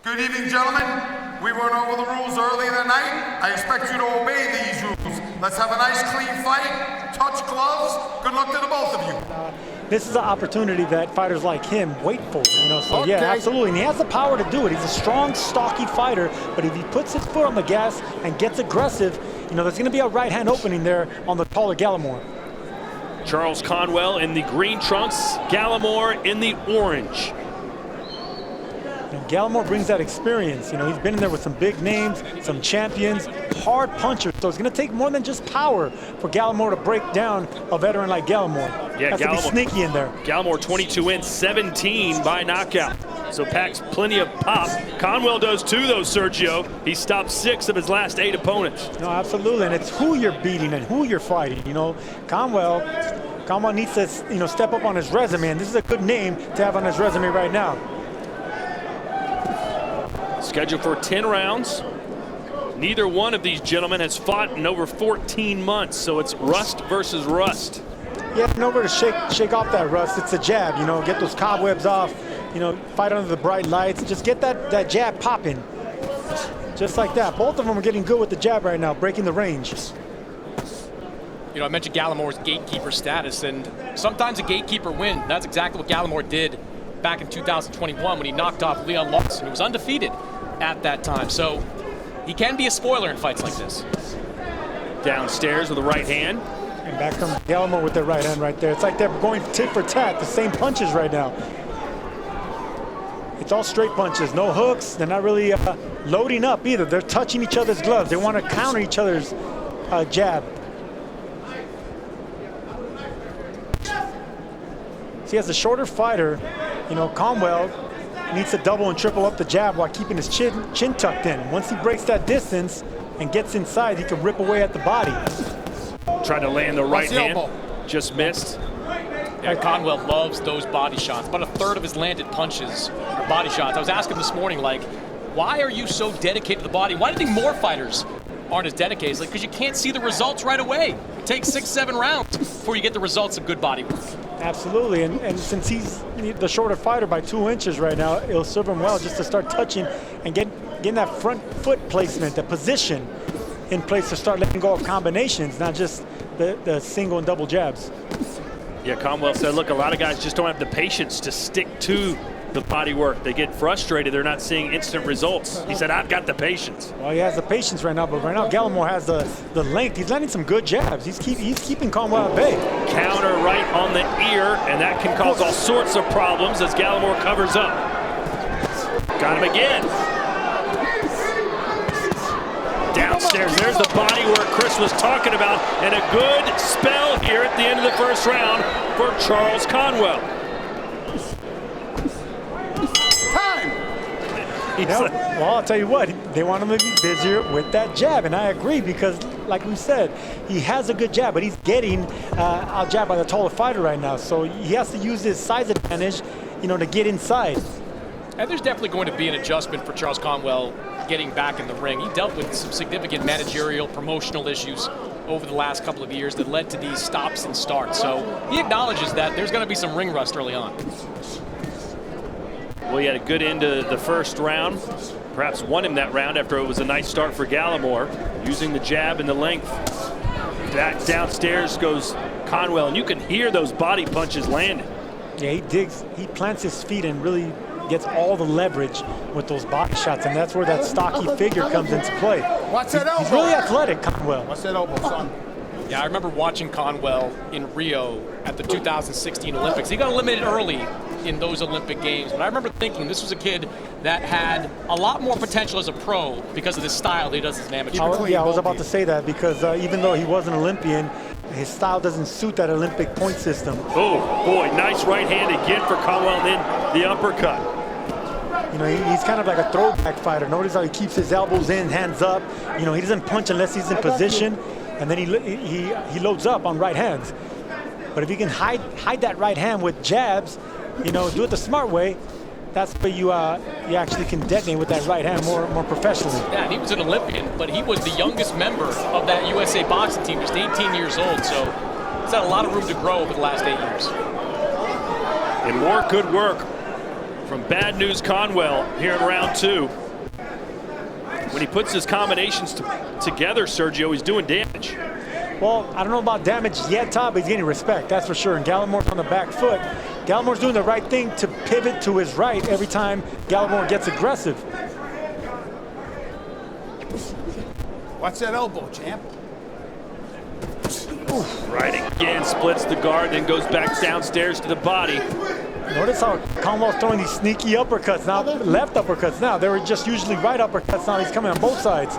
Good evening, gentlemen. We went over the rules earlier tonight. I expect you to obey these rules. Let's have a nice, clean fight. Touch gloves. Good luck to the both of you. This is an opportunity that fighters like him wait for, so yeah, absolutely. And he has the power to do it. He's a strong, stocky fighter, but if he puts his foot on the gas and gets aggressive, there's going to be a right hand opening there on the taller Gallamore. Charles Conwell in the green trunks, Gallamore in the orange. Gallamore brings that experience. He's been in there with some big names, some champions, hard punchers. So it's going to take more than just power for Gallamore to break down a veteran like Gallamore. Yeah, has to be sneaky in there. Gallamore 22 wins, 17 by knockout. So packs plenty of pop. Conwell does too, though, Sergio. He stopped 6 of his last 8 opponents. No, absolutely, and it's who you're beating and who you're fighting. Conwell needs to, step up on his resume, and this is a good name to have on his resume right now. Scheduled for 10 rounds. Neither one of these gentlemen has fought in over 14 months, so it's rust versus rust. Yeah, nowhere to shake off that rust. It's a jab, get those cobwebs off, fight under the bright lights. Just get that jab popping. Just like that. Both of them are getting good with the jab right now, breaking the range. I mentioned Gallamore's gatekeeper status, and sometimes a gatekeeper wins. That's exactly what Gallamore did back in 2021 when he knocked off Leon Lawson, who was undefeated at that time. So he can be a spoiler in fights like this. Downstairs with the right hand. And back comes Gallamore with the right hand right there. It's like they're going tit for tat, the same punches right now. It's all straight punches, no hooks. They're not really loading up either. They're touching each other's gloves. They want to counter each other's jab. See, as a shorter fighter, Conwell needs to double and triple up the jab while keeping his chin tucked in. Once he breaks that distance and gets inside, he can rip away at the body. Tried to land the right hand, just missed. Yeah, Conwell loves those body shots. About a third of his landed punches are body shots. I was asking this morning, why are you so dedicated to the body? Why do you think more fighters aren't as dedicated? Because you can't see the results right away. It takes 6-7 rounds before you get the results of good body work. Absolutely, and since he's the shorter fighter by 2 inches right now, it'll serve him well just to start touching and getting that front foot placement, the position in place to start letting go of combinations, not just the single and double jabs. Yeah, Conwell said, look, a lot of guys just don't have the patience to stick to the body work. They get frustrated. They're not seeing instant results. He said, I've got the patience. Well, he has the patience right now, but right now Gallamore has the length. He's landing some good jabs. He's keeping Conwell at bay. Counter right on the ear, and that can cause all sorts of problems as Gallamore covers up. Got him again. Downstairs, there's the body work Chris was talking about, and a good spell here at the end of the first round for Charles Conwell. Well, I'll tell you what, they want him to be busier with that jab, and I agree because, like we said, he has a good jab, but he's getting out-jabbed by the taller fighter right now, so he has to use his size advantage, to get inside. And there's definitely going to be an adjustment for Charles Conwell getting back in the ring. He dealt with some significant managerial, promotional issues over the last couple of years that led to these stops and starts, so he acknowledges that there's going to be some ring rust early on. Well, he had a good end to the first round. Perhaps won him that round after it was a nice start for Gallamore, using the jab and the length. Back downstairs goes Conwell, and you can hear those body punches landing. Yeah, he plants his feet and really gets all the leverage with those body shots, and that's where that stocky figure comes into play. Watch that elbow. He's really athletic, Conwell. Watch that elbow, son. Yeah, I remember watching Conwell in Rio at the 2016 Olympics. He got eliminated early in those Olympic Games, but I remember thinking this was a kid that had a lot more potential as a pro because of the style that he does as an amateur. I was about to say that because even though he was an Olympian, his style doesn't suit that Olympic point system. Oh, boy, nice right hand again for Conwell, and then the uppercut. He's kind of like a throwback fighter. Notice how he keeps his elbows in, hands up. He doesn't punch unless he's in position, and then he loads up on right hands. But if you can hide that right hand with jabs, do it the smart way, that's where you actually can detonate with that right hand more professionally. Yeah, and he was an Olympian, but he was the youngest member of that USA boxing team, just 18 years old. So he's had a lot of room to grow over the last 8 years. And more good work from Bad News Conwell here in round 2. When he puts his combinations together, Sergio, he's doing damage. Well, I don't know about damage yet, Todd, but he's getting respect, that's for sure. And Gallamore's on the back foot. Gallamore's doing the right thing to pivot to his right every time Gallamore gets aggressive. Watch that elbow, champ. Right again, splits the guard, then goes back downstairs to the body. Notice how Conwell's throwing these sneaky uppercuts now, left uppercuts now. They were just usually right uppercuts. Now he's coming on both sides.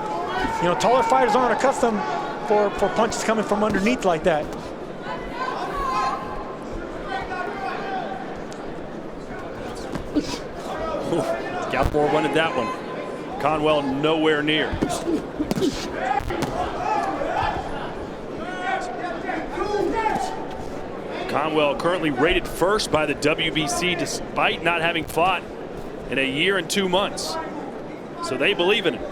You know, taller fighters aren't accustomed for punches coming from underneath like that. Gallamore wanted that one. Conwell nowhere near. Conwell currently rated first by the WBC despite not having fought in a year and 2 months. So they believe in him.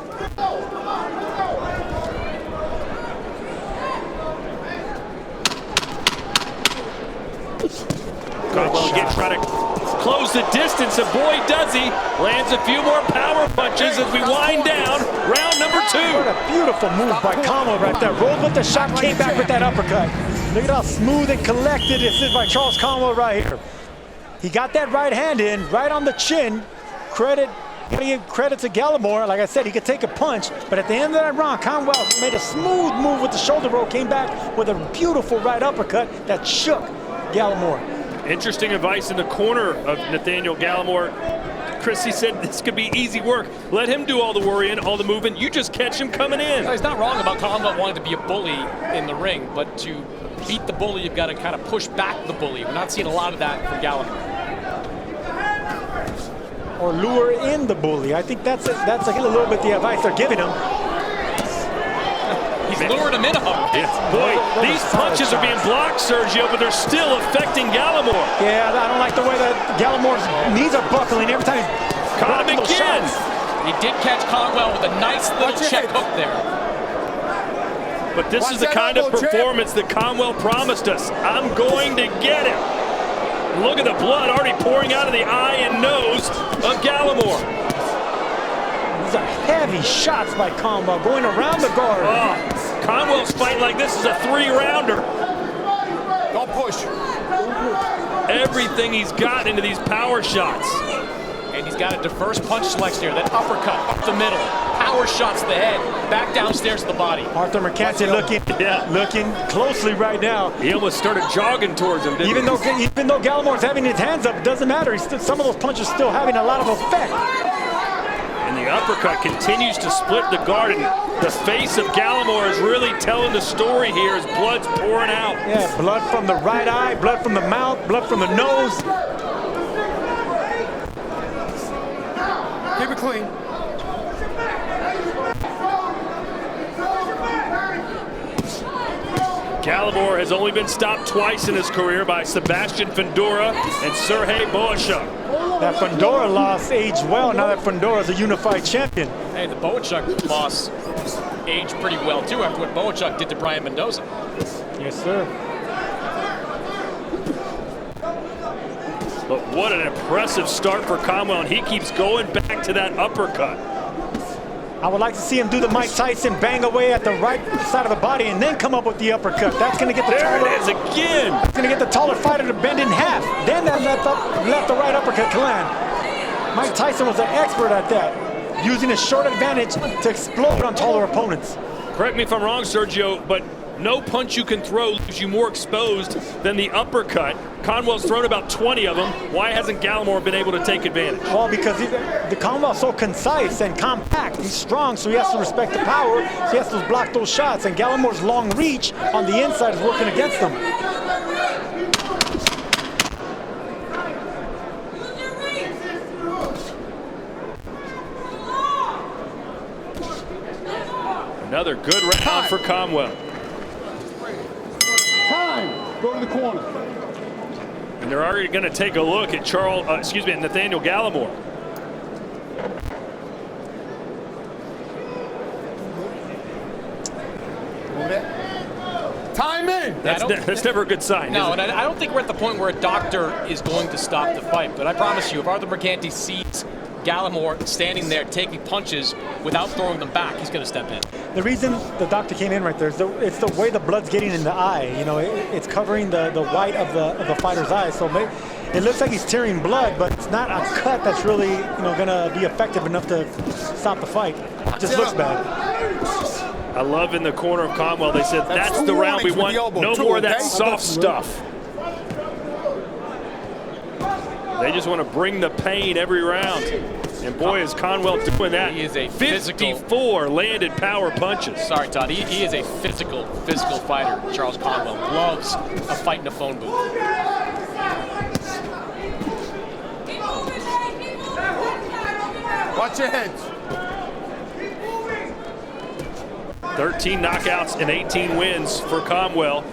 Conwell again trying to close the distance, and boy does he. Lands a few more power punches as we wind down round number 2. What a beautiful move by Conwell right there. Rolled with the shot, came back with that uppercut. Look at how smooth and collected this is by Charles Conwell right here. He got that right hand in, right on the chin. Credit to Gallamore. Like I said, he could take a punch, but at the end of that round, Conwell made a smooth move with the shoulder roll, came back with a beautiful right uppercut that shook Gallamore. Interesting advice in the corner of Nathaniel Gallimore. Chris, he said this could be easy work. Let him do all the worrying, all the movement. You just catch him coming in. No, he's not wrong about Conwell wanting to be a bully in the ring, but to beat the bully, you've got to kind of push back the bully. We're not seeing a lot of that from Gallamore. Or lure in the bully. I think that's a little bit the advice they're giving him. He's lured him in a hook. Yeah. Boy, these punches are being blocked, Sergio, but they're still affecting Gallamore. Yeah, I don't like the way that Gallamore's knees are buckling every time he's Caught him again. He did catch Conwell with a nice little check hook there. But this is the kind of performance that Conwell promised us. I'm going to get him. Look at the blood already pouring out of the eye and nose of Gallamore. These are heavy shots by Conwell going around the guard. Oh, Conwell's fight like this is a 3-rounder. Don't push. Everything he's got into these power shots. And he's got a diverse punch selection here. That uppercut up the middle, power shots to the head, back downstairs to the body. Arthur Mercante looking closely right now. He almost started jogging towards him, didn't he? Even though Gallamore's having his hands up, it doesn't matter. Some of those punches still having a lot of effect. And the uppercut continues to split the guard, and the face of Gallamore is really telling the story here as blood's pouring out. Yeah, blood from the right eye, blood from the mouth, blood from the nose. Keep it clean. Gallamore has only been stopped twice in his career by Sebastian Fundora and Sergey Bohachuk. That Fundora loss aged well. Now that Fundora is a unified champion. Hey, the Bohachuk loss aged pretty well too after what Bohachuk did to Brian Mendoza. Yes, sir. But what an impressive start for Conwell, and he keeps going back to that uppercut. I would like to see him do the Mike Tyson bang away at the right side of the body and then come up with the uppercut. That's going to get the There it is again. That's going to get the taller fighter to bend in half. Then that left the right uppercut to land. Mike Tyson was an expert at that, using his short advantage to explode on taller opponents. Correct me if I'm wrong, Sergio, but no punch you can throw leaves you more exposed than the uppercut. Conwell's thrown about 20 of them. Why hasn't Gallamore been able to take advantage? Well, because the Conwell's so concise and compact. He's strong, so he has to respect the power. So he has to block those shots. And Gallamore's long reach on the inside is working against him. Another good round for Conwell. Time. Go to the corner. And they're already going to take a look at Nathaniel Gallimore. Time in. in. That's never a good sign. No, and I don't think we're at the point where a doctor is going to stop the fight. But I promise you, if Arthur Mercanti sees Gallimore standing there taking punches without throwing them back, he's going to step in. The reason the doctor came in right there is it's the way the blood's getting in the eye. You know, it's covering the white of the fighter's eye. So it looks like he's tearing blood, but it's not a cut that's really, going to be effective enough to stop the fight. It just looks bad. I love in the corner of Conwell, they said that's the round we want. No more of that soft stuff. They just want to bring the pain every round. And boy, is Conwell doing that. He is a 54 landed power punches. Sorry, Todd. He is a physical fighter. Charles Conwell loves a fight in a phone booth. Watch your heads. 13 knockouts and 18 wins for Conwell.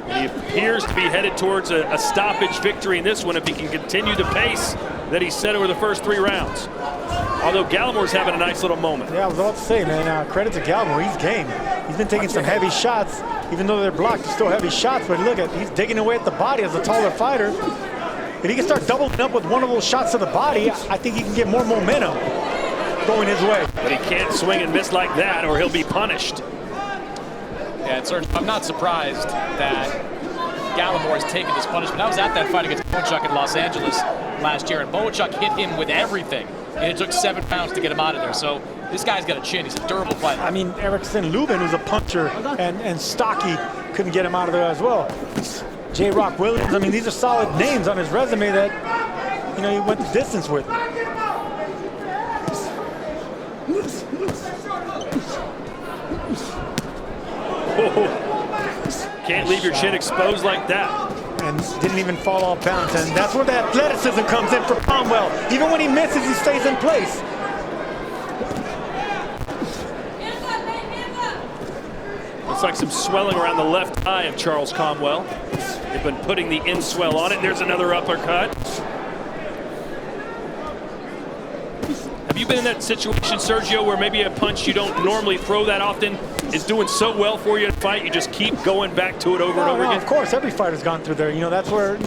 And he appears to be headed towards a stoppage victory in this one if he can continue the pace that he set over the first 3 rounds. Although Gallamore's having a nice little moment. Yeah, I was about to say, man, credit to Gallamore. He's game. He's been taking some heavy shots. Even though they're blocked, they're still heavy shots. But look, he's digging away at the body as a taller fighter. If he can start doubling up with one of those shots to the body, I think he can get more momentum going his way. But he can't swing and miss like that or he'll be punished. Yeah, I'm not surprised that Gallimore has taken this punishment. I was at that fight against Bowenchuk in Los Angeles last year, and Bowenchuk hit him with everything. And it took 7 pounds to get him out of there. So this guy's got a chin. He's a durable fighter. I mean, Erickson Lubin, who's a puncher and stocky, couldn't get him out of there as well. J. Rock Williams, I mean, these are solid names on his resume that, he went the distance with. Can't leave your chin exposed like that. And didn't even fall off balance. And that's where the athleticism comes in for Conwell. Even when he misses, he stays in place. Looks like some swelling around the left eye of Charles Conwell. They've been putting the in-swell on it. There's another uppercut. Have you been in that situation, Sergio, where maybe a punch you don't normally throw that often is doing so well for you in a fight, you just keep going back to it over and over again? Of course, every fighter's gone through there. That's where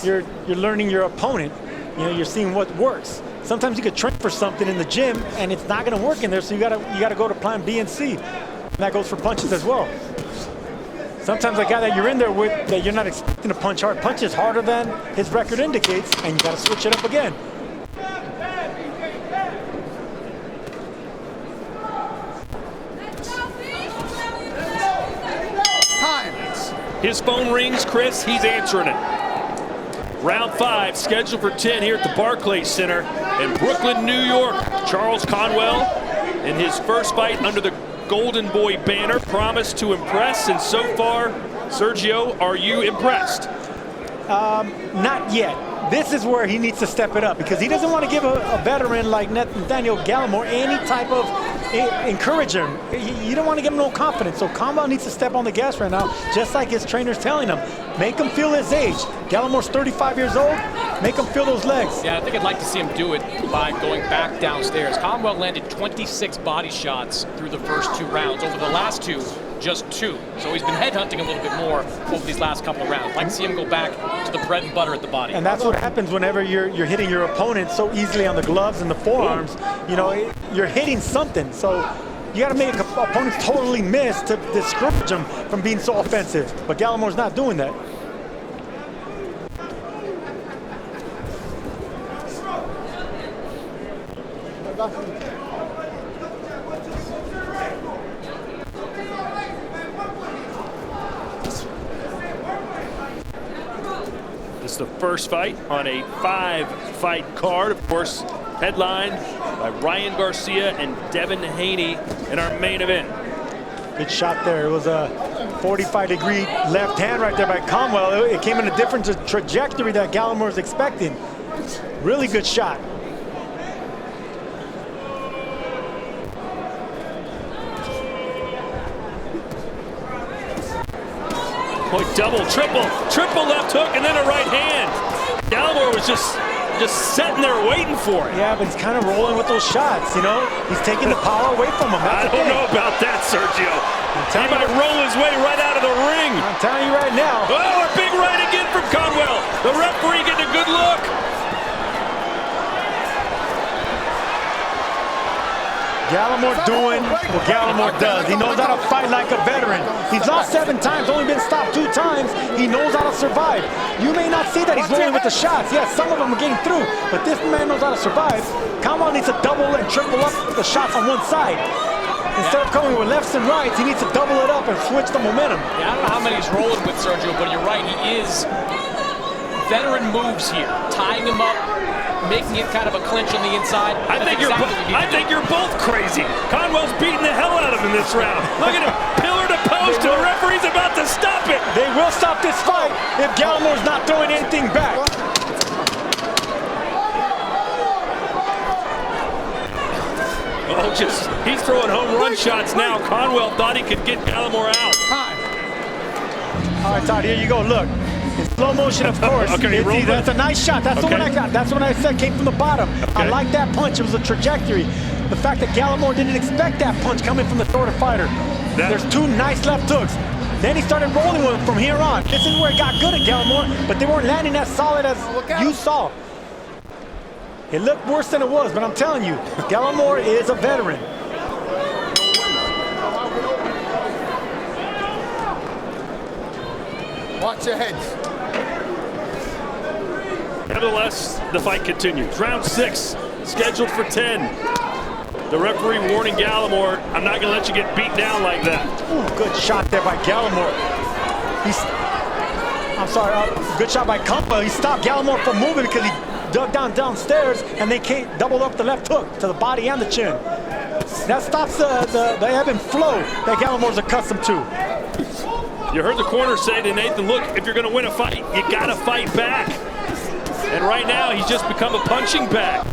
you're learning your opponent. You're seeing what works. Sometimes you could train for something in the gym and it's not going to work in there, so you gotta go to plan B and C. And that goes for punches as well. Sometimes a guy that you're in there with that you're not expecting to punch hard punches harder than his record indicates, and you got to switch it up again. His phone rings, Chris, he's answering it. Round 5, scheduled for 10 here at the Barclays Center in Brooklyn, New York. Charles Conwell, in his first fight under the Golden Boy banner, promised to impress, and so far, Sergio, are you impressed? Not yet. This is where he needs to step it up because he doesn't want to give a veteran like Nathaniel Gallimore any type of encouragement. You don't want to give him no confidence. So Conwell needs to step on the gas right now, just like his trainer's telling him. Make him feel his age. Gallamore's 35 years old. Make him feel those legs. Yeah, I think I'd like to see him do it by going back downstairs. Conwell landed 26 body shots through the first 2 rounds. Over the last 2, just 2. So he's been headhunting a little bit more over these last couple of rounds. I'd like to see him go back to the bread and butter at the body. And that's what happens whenever you're hitting your opponent so easily on the gloves and the forearms. You're hitting something. So you got to make opponents totally miss to discourage them from being so offensive. But Gallamore's not doing that. This is the first fight on a 5-fight card, of course, headlined by Ryan Garcia and Devin Haney in our main event. Good shot there. It was a 45-degree left hand right there by Conwell. It came in a different trajectory that Gallamore was expecting. Really good shot. Boy, double, triple left hook, and then a right hand. Gallamore was just sitting there waiting for it. Yeah, but he's kind of rolling with those shots, He's taking the power away from him. I don't know about that, Sergio. He might roll his way right out of the ring. I'm telling you right now. Oh, a big right again from Conwell. The referee getting a good look. Gallamore doing what Gallamore does. He knows how to fight like a veteran. He's lost 7 times, only been stopped 2 times. He knows how to survive. You may not see that he's rolling with the shots. Yes, some of them are getting through, but this man knows how to survive. Conwell needs to double and triple up the shots on one side. Instead of coming with lefts and rights, he needs to double it up and switch the momentum. Yeah, I don't know how many he's rolling with, Sergio, but you're right. He is veteran moves here, tying him up, making it kind of a clinch on the inside. I think you're both crazy. Conwell's beating the hell out of him this round. Look at him, pillar to post, and the referee's about to stop it. They will stop this fight if Gallamore's not throwing anything back. Oh, he's throwing home run shots now. Conwell thought he could get Gallamore out. All right, Todd, here you go. Look. In slow motion, of course. Okay, that's a nice shot. That's the one I got. That's what I said came from the bottom. Okay. I like that punch. It was a trajectory. The fact that Gallamore didn't expect that punch coming from the shorter fighter. There's 2 nice left hooks. Then he started rolling with him from here on. This is where it got good at Gallamore, but they weren't landing as solid as you saw. It looked worse than it was, but I'm telling you, Gallamore is a veteran. Watch your heads. Nevertheless, the fight continues. Round 6, scheduled for 10. The referee warning Gallamore, I'm not going to let you get beat down like that. Ooh, good shot there by Gallamore. Good shot by Conwell. He stopped Gallamore from moving because he dug downstairs, and they can't double up the left hook to the body and the chin. That stops the ebb and flow that Gallamore's accustomed to. You heard the corner say to Nathan, look, if you're going to win a fight, you got to fight back. And right now, he's just become a punching bag.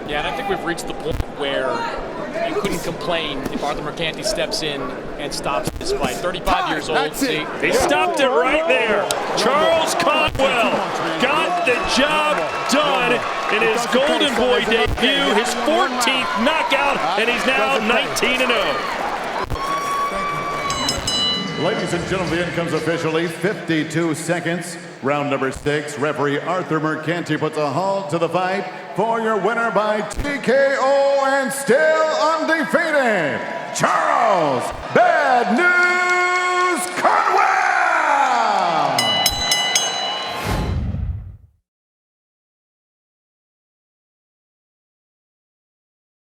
Yeah, and I think we've reached the point where you couldn't complain if Arthur Mercanti steps in and stops this fight. 35 years old. He stopped it right there. Charles Conwell got the job done in his Golden Boy debut, his 14th knockout, and he's now 19-0. Ladies and gentlemen, the end comes officially 52 seconds. Round number 6. Referee Arthur Mercanti puts a halt to the fight for your winner by TKO and still undefeated, Charles "Bad News"